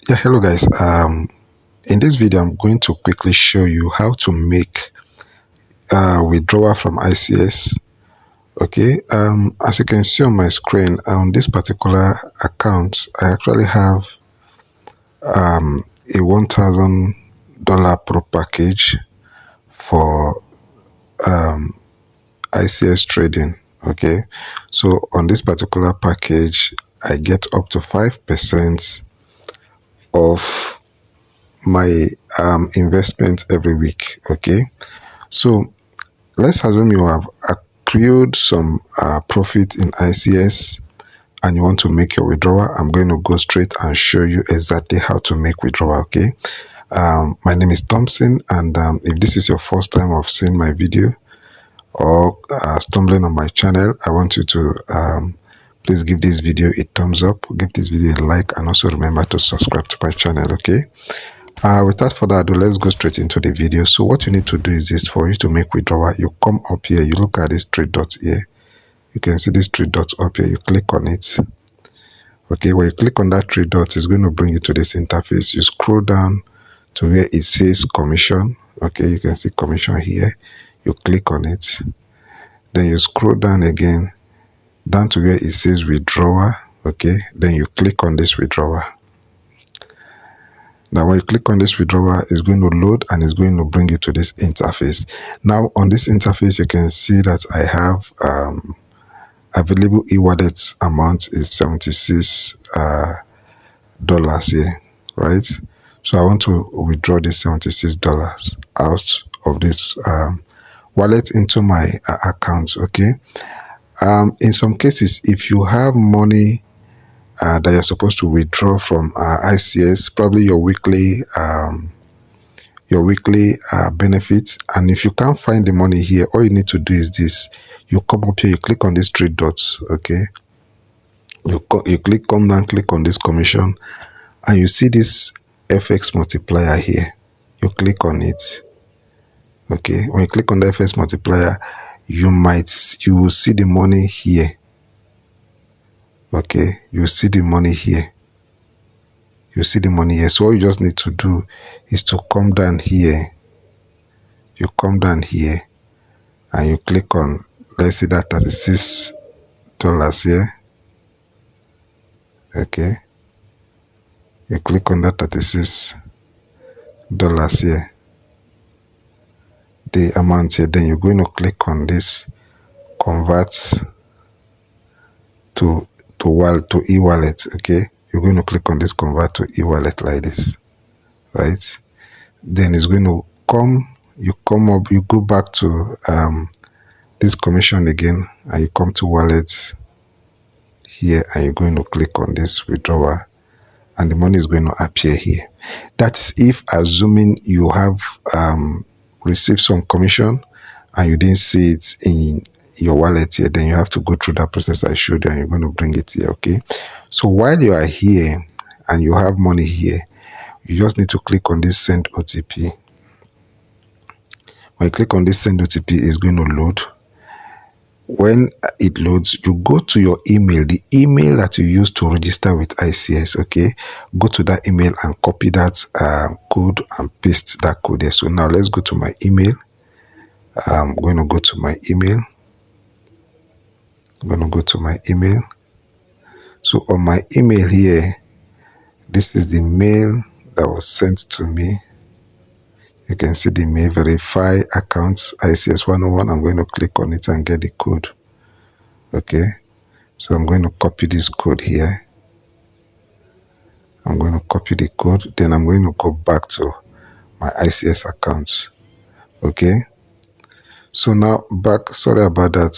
Yeah, hello guys. In this video I'm going to quickly show you how to make withdrawal from ICS. Okay, as you can see on my screen, on this particular account I actually have a $1,000 pro package for ICS trading. Okay, so on this particular package I get up to 5% of my investment every week. Okay, so let's assume you have accrued some profit in ICS and you want to make your withdrawal. I'm going to go straight and show you exactly how to make withdrawal. Okay, my name is Thompson, and if this is your first time of seeing my video or stumbling on my channel, I want you to please give this video a thumbs up, give this video a like, and also remember to subscribe to my channel. Okay, without further ado, let's go straight into the video. So what you need to do is this: for you to make withdrawal, you come up here, you look at this three dots here. You can see these three dots up here. You click on it. Okay, when you click on that three dots, it's going to bring you to this interface. You scroll down to where it says commission. Okay, you can see commission here. You click on it. Then you scroll down again, down to where it says withdrawal. Okay, then you click on this withdrawal. Now when you click on this withdrawal, it's going to load and it's going to bring you to this interface. Now on this interface, you can see that I have available e-wallet amount is $76 here, right? So I want to withdraw this $76 out of this wallet into my account. Okay, in some cases, if you have money that you're supposed to withdraw from ICS, probably your weekly benefit, and if you can't find the money here, all you need to do is this: you come up here, you click on these three dots. Okay, you come down, click on this commission, and you see this FX multiplier here. You click on it. Okay, when you click on the FX multiplier, you will see the money here. Okay, you see the money here. You see the money here. So all you just need to do is to come down here. You come down here and you click on, let's see that $36 here. Okay, you click on that $36 here, the amount here. Then you're going to click on this convert to e-wallet. Okay, you're going to click on this convert to e-wallet like this, right? Then it's going to come, you come up, you go back to this commission again, and you come to wallet here, and you're going to click on this withdrawal, and the money is going to appear here. That is if assuming you have received some commission and you didn't see it in your wallet here. Then you have to go through that process I showed you, and you're going to bring it here. Okay, so while you are here and you have money here, you just need to click on this send OTP. When you click on this send OTP, it's going to load. When it loads, you go to your email, the email that you use to register with ICS. Okay, go to that email and copy that code and paste that code there. So now let's go to my email. I'm going to go to my email. I'm going to go to my email. So on my email here, this is the mail that was sent to me. You can see the mail, verify accounts ICS 101. I'm going to click on it and get the code. Okay, so I'm going to copy this code here. I'm going to copy the code. Then I'm going to go back to my ICS account. Okay, so now sorry about that.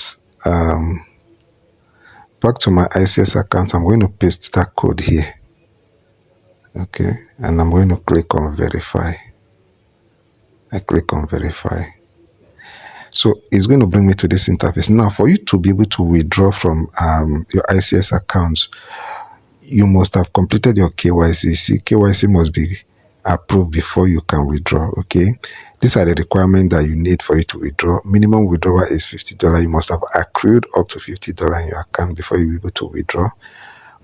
Back to my ICS account, I'm going to paste that code here. Okay, and I'm going to click on verify. I click on verify. So it's going to bring me to this interface. Now, for you to be able to withdraw from your ICS account, you must have completed your KYC. See, KYC must be approved before you can withdraw. Okay, these are the requirements that you need for you to withdraw. Minimum withdrawal is $50. You must have accrued up to $50 in your account before you're able to withdraw.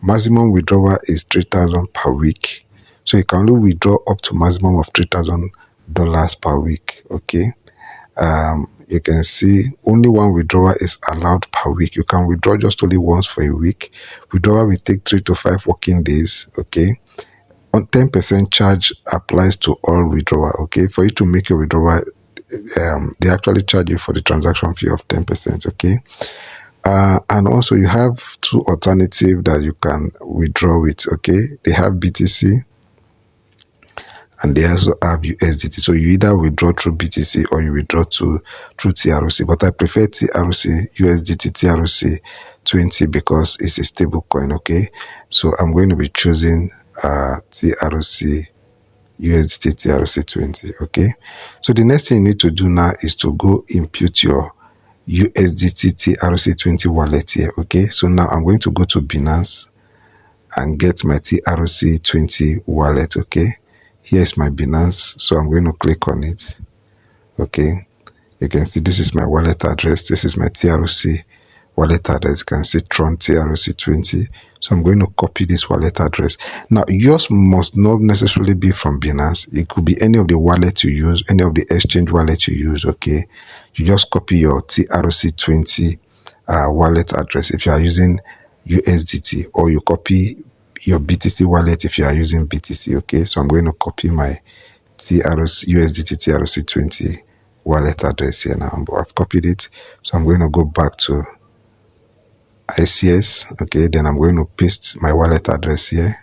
Maximum withdrawal is $3,000 per week. So you can only withdraw up to maximum of $3,000 per week. Okay. You can see only one withdrawal is allowed per week. You can withdraw just only once for a week. Withdrawal will take 3 to 5 working days. Okay. On 10% charge applies to all withdrawal. Okay. For you to make your withdrawal, they actually charge you for the transaction fee of 10%. Okay. And also you have two alternatives that you can withdraw with. Okay. They have BTC and they also have USDT. So you either withdraw through BTC or you withdraw through TRC. But I prefer TRC, USDT TRC 20 because it's a stable coin. Okay. So I'm going to be choosing TRC USDT TRC 20. Okay. So the next thing you need to do now is to go impute your USDT TRC 20 wallet here. Okay. So now I'm going to go to Binance and get my TRC 20 wallet. Okay. Here's my Binance, so I'm going to click on it. Okay, you can see this is my wallet address. This is my TRC wallet address. You can see Tron TRC 20. So I'm going to copy this wallet address. Now, yours must not necessarily be from Binance. It could be any of the wallets you use, any of the exchange wallets you use. Okay, you just copy your TRC 20 wallet address if you are using USDT, or you copy your BTC wallet if you are using BTC. Okay, so I'm going to copy my USDT TRC 20 wallet address here now. I've copied it, so I'm going to go back to ICX. Okay, then I'm going to paste my wallet address here.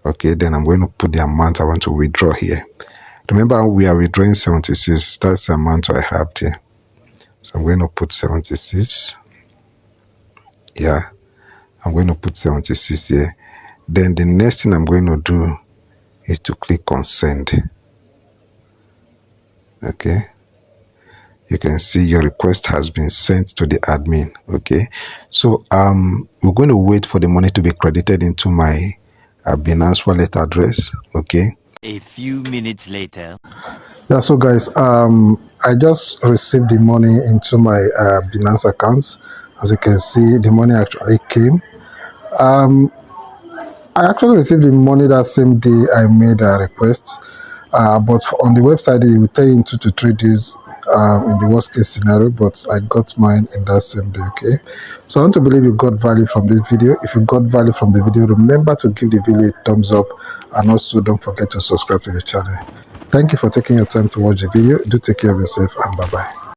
Okay, then I'm going to put the amount I want to withdraw here. Remember, we are withdrawing 76. That's the amount I have there. So I'm going to put 76. Yeah, I'm going to put 76 here. Then the next thing I'm going to do is to click on send. Okay, you can see your request has been sent to the admin. Okay, so we're going to wait for the money to be credited into my Binance wallet address. Okay, a few minutes later. Yeah, so guys, I just received the money into my Binance accounts. As you can see, the money actually came. I actually received the money that same day I made a request, but on the website it will tell you in 2 to 3 days in the worst case scenario, but I got mine in that same day. Okay, so I want to believe you got value from this video. If you got value from the video, remember to give the video a thumbs up, and also don't forget to subscribe to the channel. Thank you for taking your time to watch the video. Do take care of yourself, and bye bye.